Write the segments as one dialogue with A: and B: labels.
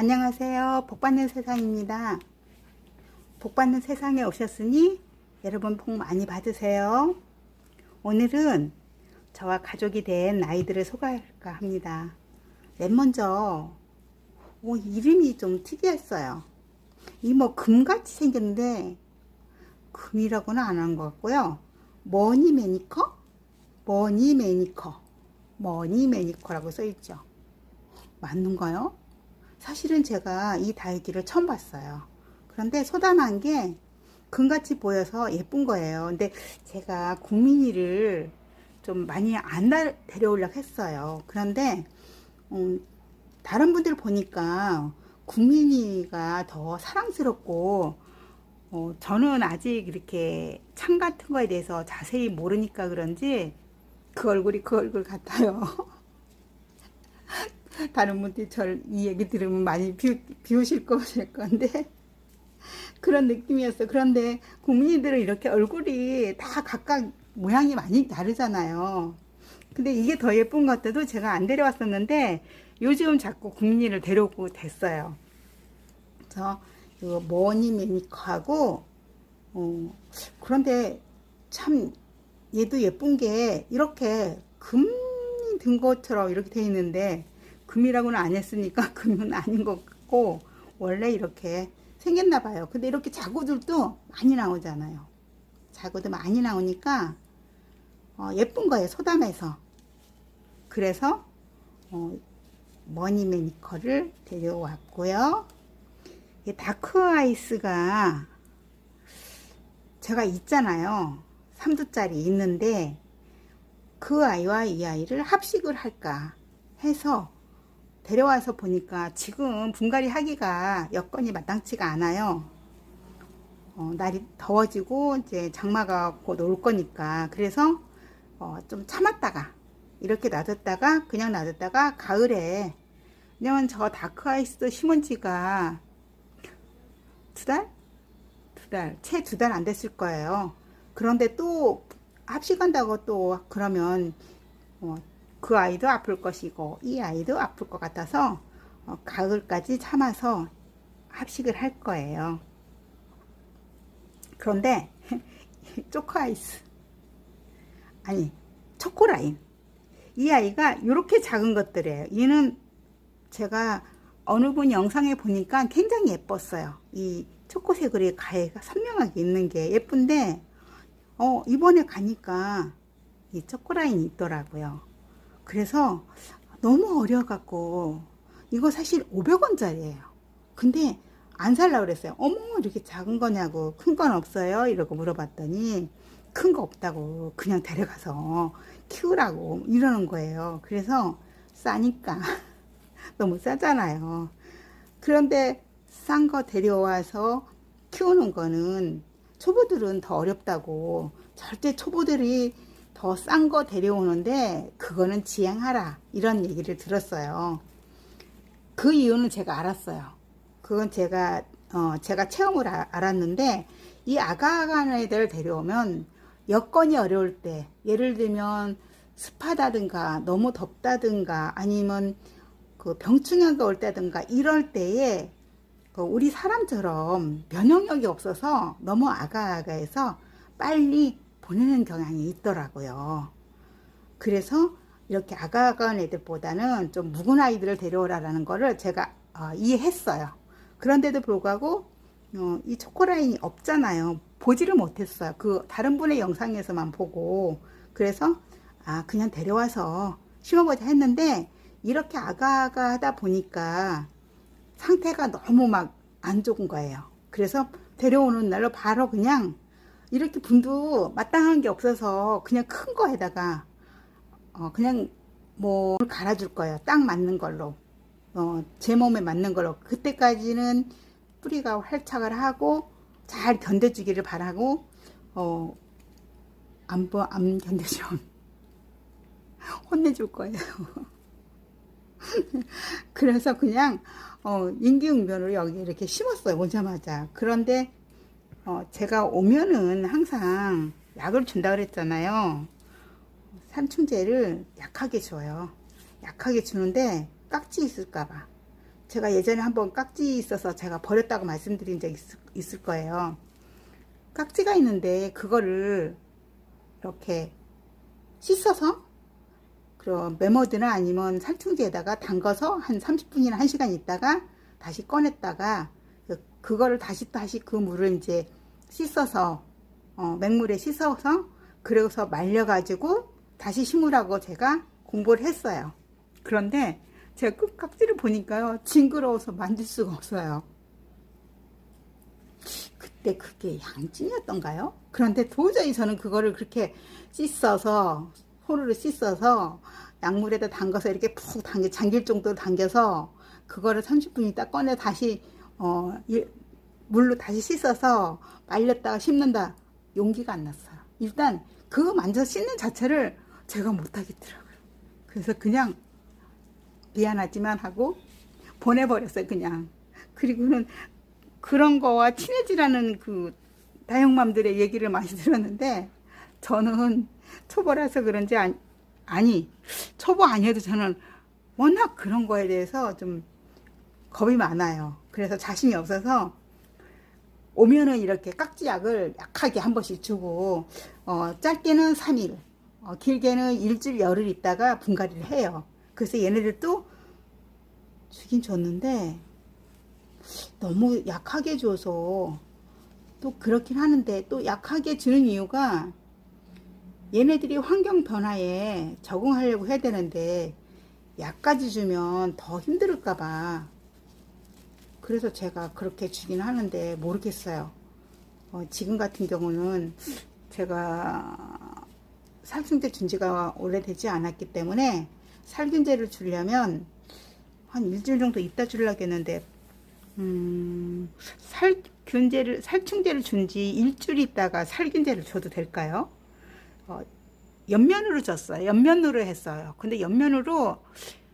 A: 안녕하세요. 복받는 세상입니다. 복받는 세상에 오셨으니 여러분 복 많이 받으세요. 오늘은 저와 가족이 된 아이들을 소개할까 합니다. 맨 먼저 이름이 좀 특이했어요. 이 금같이 생겼는데 금이라고는 안 한 것 같고요. 머니 매니커라고 써있죠. 맞는가요? 사실은 제가 이 다육이를 처음 봤어요. 그런데 소단한 게 금같이 보여서 예쁜 거예요. 근데 제가 국민이를 좀 많이 안 데려오려고 했어요. 그런데 다른 분들 보니까 국민이가 더 사랑스럽고 저는 아직 이렇게 창 같은 거에 대해서 자세히 모르니까 그런지 그 얼굴이 그 얼굴 같아요. 다른 분들이 이 얘기 들으면 많이 비우실 건데 그런 느낌이었어요. 그런데 국민이들은 이렇게 얼굴이 다 각각 모양이 많이 다르잖아요. 근데 이게 더 예쁜 것 같아도 제가 안 데려왔었는데 요즘 자꾸 국민이를 데려오고 됐어요. 그래서 이거 머니 매니커하고 그런데 참 얘도 예쁜 게 이렇게 금이 든 것처럼 이렇게 돼 있는데 금이라고는 안 했으니까 금은 아닌 것 같고 원래 이렇게 생겼나 봐요. 근데 이렇게 자구들도 많이 나오잖아요. 자구도 많이 나오니까 예쁜 거예요. 소담에서. 그래서 머니 매니커를 데려왔고요. 이 다크 아이스가 제가 있잖아요. 3두짜리 있는데 그 아이와 이 아이를 합식을 할까 해서 데려와서 보니까 지금 분갈이 하기가 여건이 마땅치가 않아요. 날이 더워지고 이제 장마가 곧 올 거니까 그래서 좀 참았다가 이렇게 놔뒀다가 그냥 놔뒀다가 가을에 왜냐면 저 다크아이스 심은 지가 채 2달 안 됐을 거예요. 그런데 또 합식한다고 또 그러면 그 아이도 아플 것이고 이 아이도 아플 것 같아서 가을까지 참아서 합식을 할 거예요. 그런데 초코아이스 아니 초코라인 이 아이가 이렇게 작은 것들이에요. 얘는 제가 어느 분 영상에 보니까 굉장히 예뻤어요. 이 초코색으로 가해가 선명하게 있는 게 예쁜데 이번에 가니까 이 초코라인이 있더라고요. 그래서 너무 어려갖고 이거 사실 500원짜리예요. 근데 안 살라고 그랬어요. 어머 이렇게 작은 거냐고 큰 건 없어요? 이러고 물어봤더니 큰 거 없다고 그냥 데려가서 키우라고 이러는 거예요. 그래서 싸니까 너무 싸잖아요. 그런데 싼 거 데려와서 키우는 거는 초보들은 더 어렵다고 절대 초보들이 더 싼 거 데려오는데 그거는 지양하라 이런 얘기를 들었어요. 그 이유는 제가 알았어요. 그건 제가 체험을 알았는데 이 아가아가 애들 데려오면 여건이 어려울 때 예를 들면 습하다든가 너무 덥다든가 아니면 그 병충해가 올 때든가 이럴 때에 우리 사람처럼 면역력이 없어서 너무 아가아가해서 빨리 보내는 경향이 있더라고요. 그래서 이렇게 아가아가한 애들보다는 좀 묵은 아이들을 데려오라는 거를 제가 이해했어요. 그런데도 불구하고 이 초코라인이 없잖아요. 보지를 못했어요. 그 다른 분의 영상에서만 보고 그래서 그냥 데려와서 심어보자 했는데 이렇게 아가아가 하다 보니까 상태가 너무 막 안 좋은 거예요. 그래서 데려오는 날로 바로 그냥 이렇게 분도 마땅한 게 없어서 그냥 큰 거에다가 그냥 갈아줄 거예요. 딱 맞는 걸로 제 몸에 맞는 걸로 그때까지는 뿌리가 활착을 하고 잘 견뎌주기를 바라고 안 견뎌주면 혼내줄 거예요. 그래서 그냥 인기응변으로 여기 이렇게 심었어요. 오자마자. 그런데 제가 오면은 항상 약을 준다 그랬잖아요. 살충제를 약하게 줘요. 약하게 주는데 깍지 있을까봐 제가 예전에 한번 깍지 있어서 제가 버렸다고 말씀드린 적 있을 거예요. 깍지가 있는데 그거를 이렇게 씻어서 그럼 메모드나 아니면 살충제에다가 담가서 한 30분이나 1시간 있다가 다시 꺼냈다가 그거를 다시 그 물을 이제 씻어서 맹물에 씻어서 그래서 말려가지고 다시 심으라고 제가 공부를 했어요. 그런데 제가 그 깍지를 보니까요, 징그러워서 만질 수가 없어요. 그때 그게 양찜이었던가요? 그런데 도저히 저는 그거를 그렇게 씻어서 호루를 씻어서 약물에다 담가서 이렇게 푹 잠길 정도로 담겨서 그거를 30분 있다 꺼내 다시 물로 다시 씻어서 말렸다가 심는다, 용기가 안 났어요. 일단 그거 만져 씻는 자체를 제가 못하겠더라고요. 그래서 그냥 미안하지만 하고 보내버렸어요, 그냥. 그리고는 그런 거와 친해지라는 그 다형맘들의 얘기를 많이 들었는데, 저는 초보라서 그런지 아니 초보 아니어도 저는 워낙 그런 거에 대해서 좀 겁이 많아요. 그래서 자신이 없어서 오면은 이렇게 깍지약을 약하게 한 번씩 주고, 짧게는 3일, 길게는 일주일, 열흘 있다가 분갈이를 해요. 그래서 얘네들도 주긴 줬는데 너무 약하게 줘서 또 그렇긴 하는데, 또 약하게 주는 이유가 얘네들이 환경 변화에 적응하려고 해야 되는데 약까지 주면 더 힘들을까봐 그래서 제가 그렇게 주긴 하는데 모르겠어요. 지금 같은 경우는 제가 살균제 준 지가 오래되지 않았기 때문에 살균제를 주려면 한 일주일 정도 있다 주려고 했는데, 살충제를 준 지 일주일 있다가 살균제를 줘도 될까요? 옆면으로 줬어요. 옆면으로 했어요. 근데 옆면으로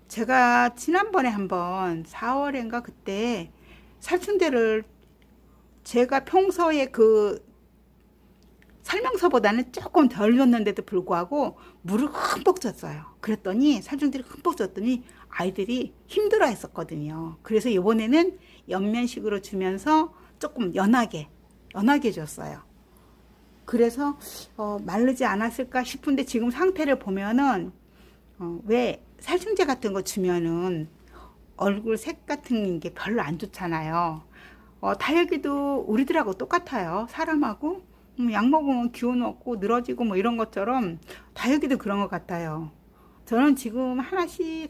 A: 제가 지난번에 한번 4월인가 그때 살충제를 제가 평소에 그 설명서보다는 조금 덜 줬는데도 불구하고 물을 흠뻑 줬어요. 그랬더니 살충제를 흠뻑 줬더니 아이들이 힘들어 했었거든요. 그래서 이번에는 옆면식으로 주면서 조금 연하게 줬어요. 그래서 마르지 않았을까 싶은데 지금 상태를 보면은 왜 살충제 같은 거 주면은 얼굴 색 같은 게 별로 안 좋잖아요. 다육이도 우리들하고 똑같아요. 사람하고 약 먹으면 기운 없고 늘어지고 뭐 이런 것처럼 다육이도 그런 것 같아요. 저는 지금 하나씩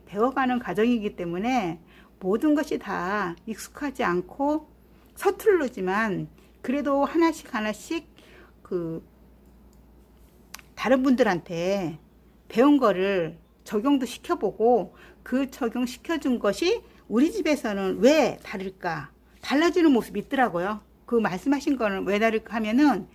A: 배워가는 과정이기 때문에 모든 것이 다 익숙하지 않고 서툴르지만 그래도 하나씩 그 다른 분들한테 배운 거를 적용도 시켜보고, 그 적용시켜준 것이 우리 집에서는 왜 다를까, 달라지는 모습이 있더라고요. 그 말씀하신 거는 왜 다를까 하면은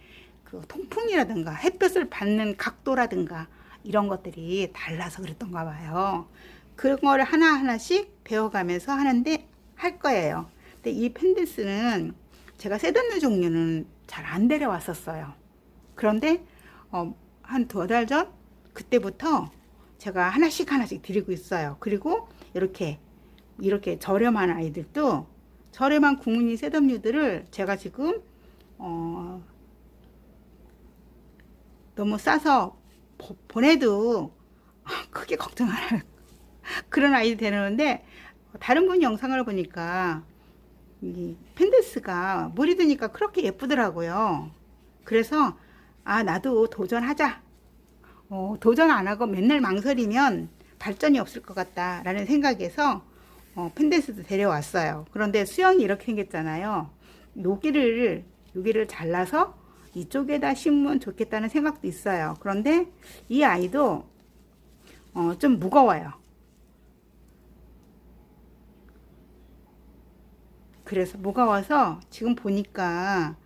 A: 그 통풍이라든가 햇볕을 받는 각도라든가 이런 것들이 달라서 그랬던가 봐요. 그런 거를 하나하나씩 배워가면서 하는데 할 거예요. 근데 이 펜데스는 제가 세던느 종류는 잘 안 데려왔었어요. 그런데 한 2달 전 그때부터 제가 하나씩 드리고 있어요. 그리고 이렇게 저렴한 아이들도, 저렴한 구문이 셋업류들을 제가 지금 너무 싸서 보내도 크게 걱정 안 할 그런 아이들 되는데, 다른 분 영상을 보니까 이 펜데스가 물이 드니까 그렇게 예쁘더라고요. 그래서 나도 도전하자. 도전 안 하고 맨날 망설이면 발전이 없을 것 같다라는 생각에서 펜데스도 데려왔어요. 그런데 수영이 이렇게 생겼잖아요. 여기를 잘라서 이쪽에다 심으면 좋겠다는 생각도 있어요. 그런데 이 아이도 좀 무거워요. 그래서 무거워서 지금 보니까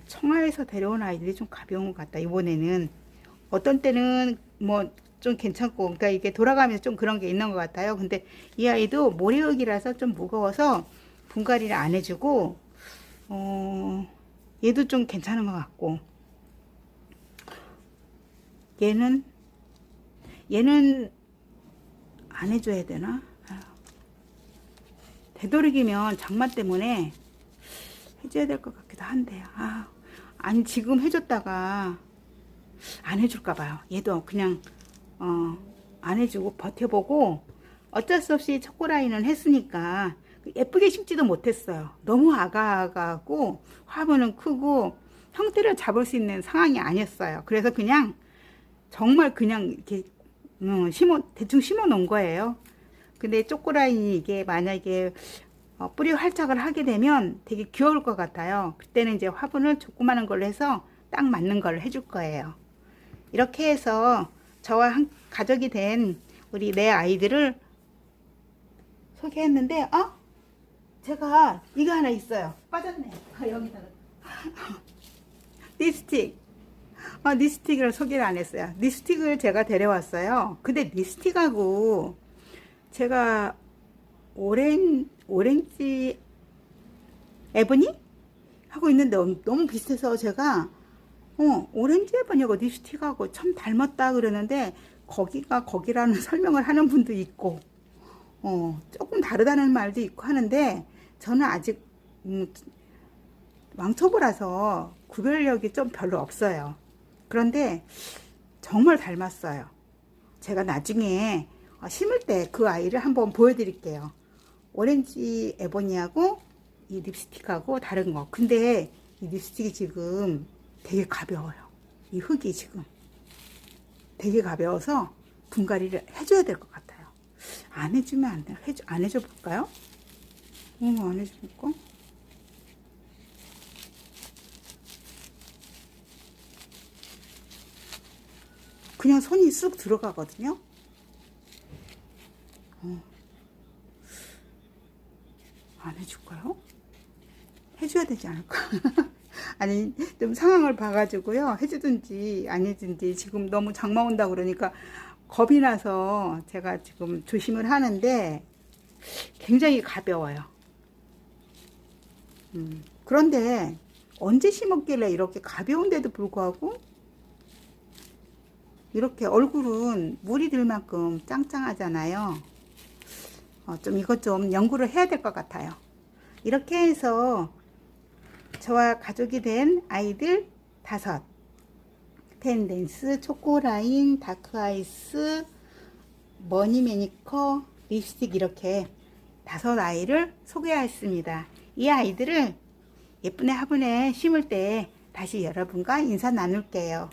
A: 청하에서 데려온 아이들이 좀 가벼운 것 같다. 이번에는 어떤 때는 뭐 좀 괜찮고, 그러니까 이게 돌아가면서 좀 그런 게 있는 것 같아요. 근데 이 아이도 모래흙이라서 좀 무거워서 분갈이를 안 해주고, 얘도 좀 괜찮은 것 같고, 얘는 안 해줘야 되나? 되도록이면 장마 때문에 해줘야 될 것 같기도 한데, 아니, 지금 해줬다가 안 해줄까 봐요. 얘도 그냥, 안 해주고 버텨보고, 어쩔 수 없이 초코라인은 했으니까, 예쁘게 심지도 못했어요. 너무 아가아가하고, 화분은 크고, 형태를 잡을 수 있는 상황이 아니었어요. 그래서 그냥, 정말 그냥 이렇게, 대충 심어 놓은 거예요. 근데 초코라인이 이게 만약에 뿌리 활착을 하게 되면 되게 귀여울 것 같아요. 그때는 이제 화분을 조그마한 걸로 해서 딱 맞는 걸 해줄 거예요. 이렇게 해서 저와 가족이 된 우리 네 아이들을 소개했는데, 제가 이거 하나 있어요. 빠졌네. 여기다가. 립스틱. 립스틱을 소개를 안 했어요. 립스틱을 제가 데려왔어요. 근데 립스틱하고 제가 오렌지 에보니? 하고 있는데 너무 비슷해서 제가 오렌지 에보니하고 립스틱하고 참 닮았다 그러는데 거기가 거기라는 설명을 하는 분도 있고 조금 다르다는 말도 있고 하는데 저는 아직 왕초보라서 구별력이 좀 별로 없어요. 그런데 정말 닮았어요. 제가 나중에 심을 때 그 아이를 한번 보여드릴게요. 오렌지 에보니하고 이 립스틱하고 다른 거. 근데 이 립스틱이 지금 되게 가벼워요. 이 흙이 지금 되게 가벼워서 분갈이를 해줘야 될 것 같아요. 안 해주면 안 돼. 안 해줘 볼까요? 안 해줘 볼까? 그냥 손이 쑥 들어가거든요. 안 해줄까요? 해줘야 되지 않을까? 아니, 좀 상황을 봐가지고요. 해주든지 안 해주든지 지금 너무 장마 온다 그러니까 겁이 나서 제가 지금 조심을 하는데 굉장히 가벼워요. 그런데 언제 심었길래 이렇게 가벼운데도 불구하고 이렇게 얼굴은 물이 들 만큼 짱짱하잖아요. 좀 이것 좀 연구를 해야 될 것 같아요. 이렇게 해서 저와 가족이 된 아이들 5, 펜댄스, 초코라인, 다크아이스, 머니 매니커, 립스틱 이렇게 5 아이를 소개하였습니다. 이 아이들을 예쁜의 화분에 심을 때 다시 여러분과 인사 나눌게요.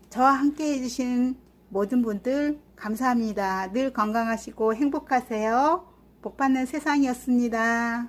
A: 저와 함께 해주신 모든 분들 감사합니다. 늘 건강하시고 행복하세요. 복 받는 세상이었습니다.